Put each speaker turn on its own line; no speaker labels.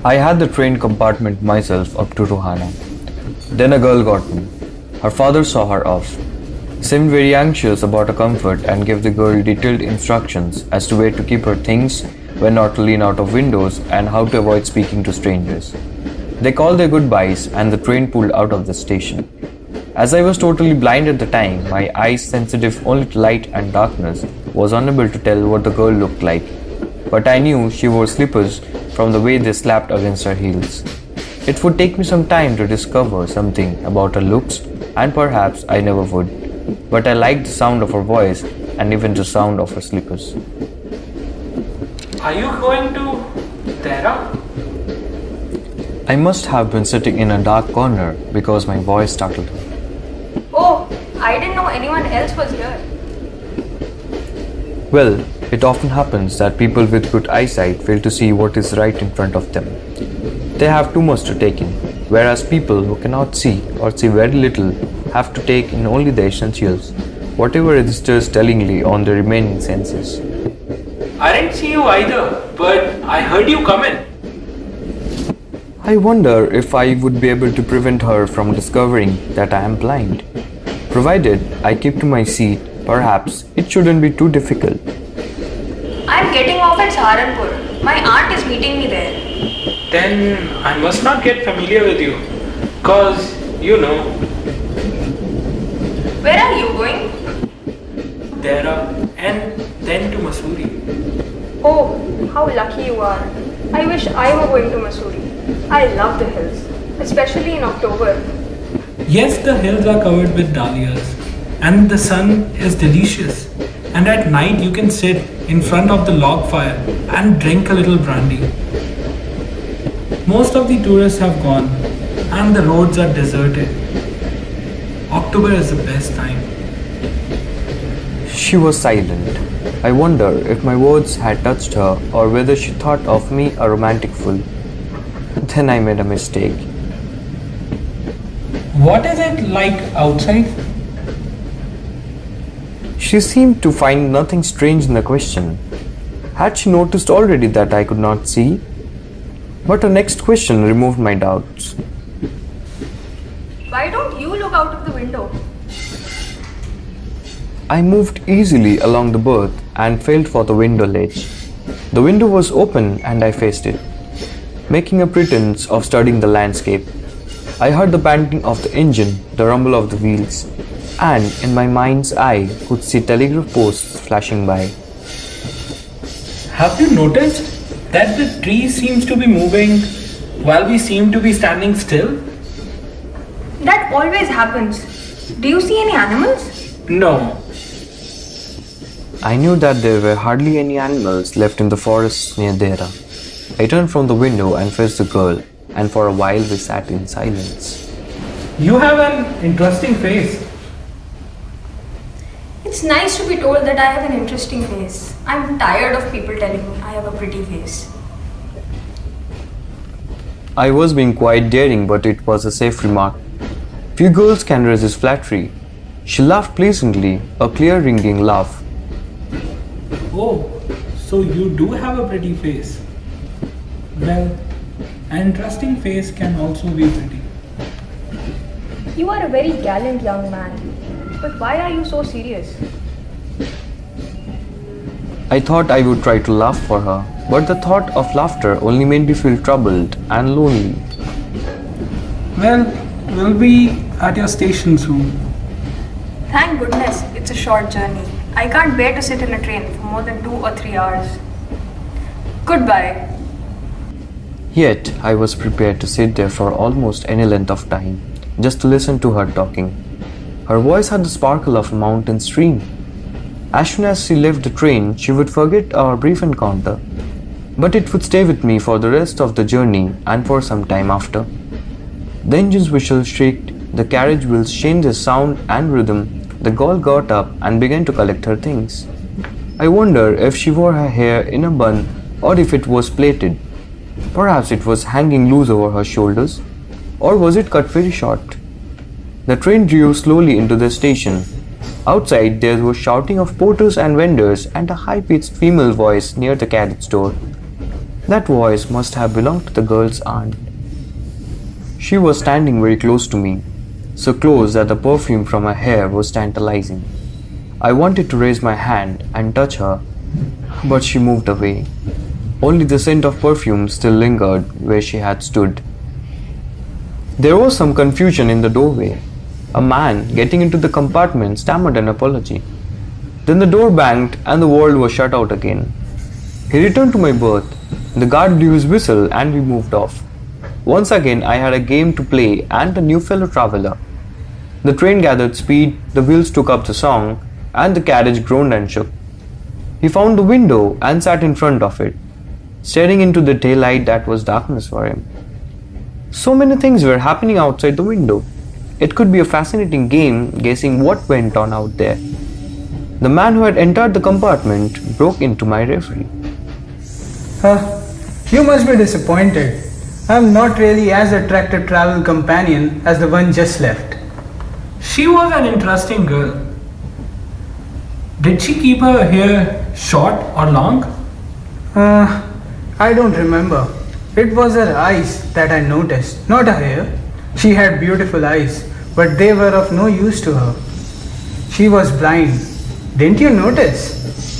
I had the train compartment myself up to Rohana. Then a girl got me. Her father saw her off, seemed very anxious about her comfort and gave the girl detailed instructions as to where to keep her things, when not to lean out of windows, and how to avoid speaking to strangers. They called their goodbyes and the train pulled out of the station. As I was totally blind at the time, my eyes sensitive only to light and darkness, was unable to tell what the girl looked like. But I knew she wore slippers from the way they slapped against her heels. It would take me some time to discover something about her looks, and perhaps I never would. But I liked the sound of her voice and even the sound of her slippers.
Are you going to Tara?
I must have been sitting in a dark corner because my voice startled her.
Oh, I didn't know anyone else was here.
Well, it often happens that people with good eyesight fail to see what is right in front of them. They have too much to take in, whereas people who cannot see or see very little have to take in only the essentials, whatever registers tellingly on the remaining senses.
I didn't see you either, but I heard you come in.
I wonder if I would be able to prevent her from discovering that I am blind. Provided I keep to my seat, perhaps it shouldn't be too difficult.
I'm getting off at Saharanpur. My aunt is meeting me there.
Then I must not get familiar with you. Cause, you know.
Where are you going?
Tara and then to Mussoorie.
Oh, how lucky you are. I wish I were going to Mussoorie. I love the hills, especially in October.
Yes, the hills are covered with dahlias and the sun is delicious. And at night you can sit in front of the log fire and drink a little brandy. Most of the tourists have gone and the roads are deserted. October is the best time.
She was silent. I wonder if my words had touched her or whether she thought of me a romantic fool. Then I made a mistake.
What is it like outside?
She seemed to find nothing strange in the question. Had she noticed already that I could not see? But her next question removed my doubts.
Why don't you look out of the window?
I moved easily along the berth and felt for the window ledge. The window was open and I faced it, making a pretense of studying the landscape. I heard the panting of the engine, the rumble of the wheels, and in my mind's eye could see telegraph posts flashing by.
Have you noticed that the tree seems to be moving while we seem to be standing still?
That always happens. Do you see any animals?
No.
I knew that there were hardly any animals left in the forests near Dera. I turned from the window and faced the girl, and for a while we sat in silence.
You have an interesting face.
It's nice to be told that I have an interesting face. I'm tired of people telling me I have a pretty face.
I was being quite daring, but it was a safe remark. Few girls can resist flattery. She laughed pleasantly, a clear ringing laugh.
Oh, so you do have a pretty face. Well, an interesting face can also be pretty.
You are a very gallant young man. But why are you so serious?
I thought I would try to laugh for her, but the thought of laughter only made me feel troubled and lonely.
Well, we'll be at your station soon.
Thank goodness it's a short journey. I can't bear to sit in a train for more than 2 or 3 hours. Goodbye.
Yet I was prepared to sit there for almost any length of time, just to listen to her talking. Her voice had the sparkle of a mountain stream. As soon as she left the train, she would forget our brief encounter, but it would stay with me for the rest of the journey and for some time after. The engine's whistle shrieked, the carriage wheels changed their sound and rhythm, the girl got up and began to collect her things. I wonder if she wore her hair in a bun or if it was plaited. Perhaps it was hanging loose over her shoulders, or was it cut very short? The train drove slowly into the station. Outside there was shouting of porters and vendors and a high-pitched female voice near the carriage door. That voice must have belonged to the girl's aunt. She was standing very close to me, so close that the perfume from her hair was tantalizing. I wanted to raise my hand and touch her, but she moved away. Only the scent of perfume still lingered where she had stood. There was some confusion in the doorway. A man getting into the compartment stammered an apology. Then the door banged and the world was shut out again. He returned to my berth. The guard blew his whistle and we moved off. Once again I had a game to play and a new fellow traveler. The train gathered speed, the wheels took up the song, and the carriage groaned and shook. He found the window and sat in front of it, staring into the daylight that was darkness for him. So many things were happening outside the window. It could be a fascinating game guessing what went on out there. The man who had entered the compartment broke into my reverie.
You must be disappointed. I am not really as attractive travel companion as the one just left.
She was an interesting girl. Did she keep her hair short or long?
I don't remember. It was her eyes that I noticed, not her hair. She had beautiful eyes, but they were of no use to her. She was blind. Didn't you notice?